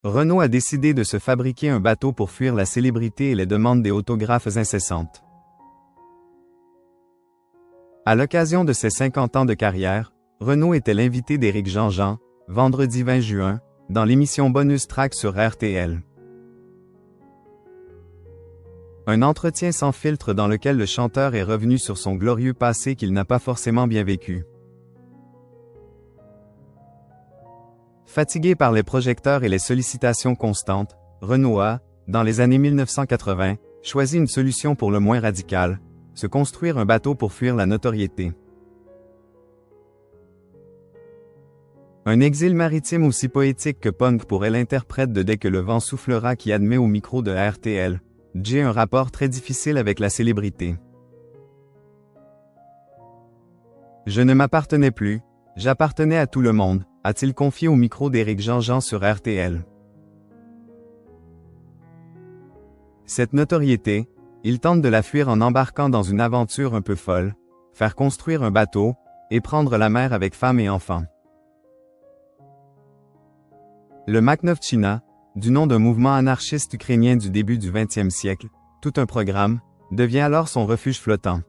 Renault a décidé de se fabriquer un bateau pour fuir la célébrité et les demandes des autographes incessantes. À l'occasion de ses 50 ans de carrière, Renault était l'invité d'Éric Jean-Jean, vendredi 20 juin, dans l'émission Bonus Track sur RTL. Un entretien sans filtre dans lequel le chanteur est revenu sur son glorieux passé qu'il n'a pas forcément bien vécu. Fatigué par les projecteurs et les sollicitations constantes, Renault a, dans les années 1980, choisi une solution pour le moins radicale, se construire un bateau pour fuir la notoriété. Un exil maritime aussi poétique que punk pourrait l'interprète de Dès que le vent soufflera qui admet au micro de RTL, j'ai un rapport très difficile avec la célébrité. Je ne m'appartenais plus, j'appartenais à tout le monde, a-t-il confié au micro d'Éric Jean-Jean sur RTL. Cette notoriété, il tente de la fuir en embarquant dans une aventure un peu folle, faire construire un bateau, et prendre la mer avec femme et enfants. Le Makhnovtchina, du nom d'un mouvement anarchiste ukrainien du début du XXe siècle, tout un programme, devient alors son refuge flottant.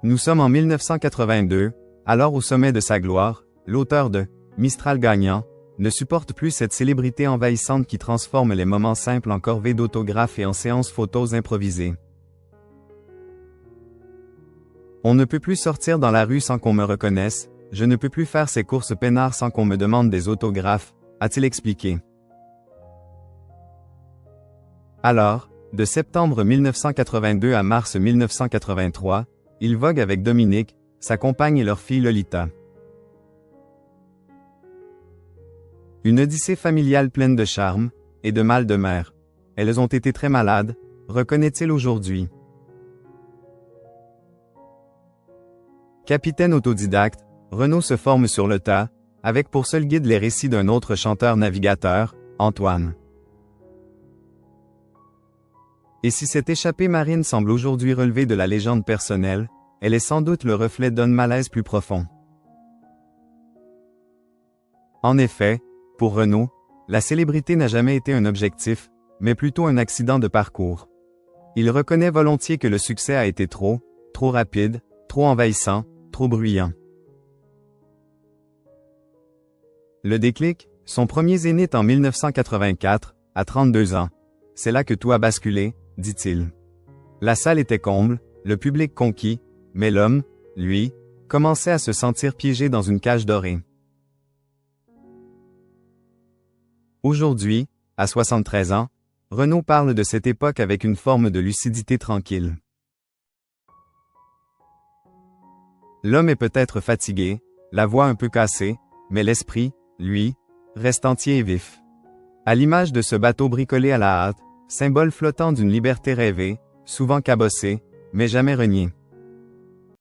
Nous sommes en 1982, alors au sommet de sa gloire, l'auteur de « Mistral gagnant » ne supporte plus cette célébrité envahissante qui transforme les moments simples en corvées d'autographes et en séances photos improvisées. On ne peut plus sortir dans la rue sans qu'on me reconnaisse, je ne peux plus faire ces courses peinards sans qu'on me demande des autographes, a-t-il expliqué. Alors, de septembre 1982 à mars 1983, il vogue avec Dominique, sa compagne et leur fille Lolita. Une odyssée familiale pleine de charme, et de mal de mer. Elles ont été très malades, reconnaît-il aujourd'hui. Capitaine autodidacte, Renault se forme sur le tas, avec pour seul guide les récits d'un autre chanteur-navigateur, Antoine. Et si cette échappée marine semble aujourd'hui relever de la légende personnelle, elle est sans doute le reflet d'un malaise plus profond. En effet, pour Renault, la célébrité n'a jamais été un objectif, mais plutôt un accident de parcours. Il reconnaît volontiers que le succès a été trop rapide, trop envahissant, trop bruyant. Le déclic, son premier zénith en 1984, à 32 ans. C'est là que tout a basculé, dit-il. La salle était comble, le public conquis, mais l'homme, lui, commençait à se sentir piégé dans une cage dorée. Aujourd'hui, à 73 ans, Renault parle de cette époque avec une forme de lucidité tranquille. L'homme est peut-être fatigué, la voix un peu cassée, mais l'esprit, lui, reste entier et vif. À l'image de ce bateau bricolé à la hâte, symbole flottant d'une liberté rêvée, souvent cabossée, mais jamais reniée.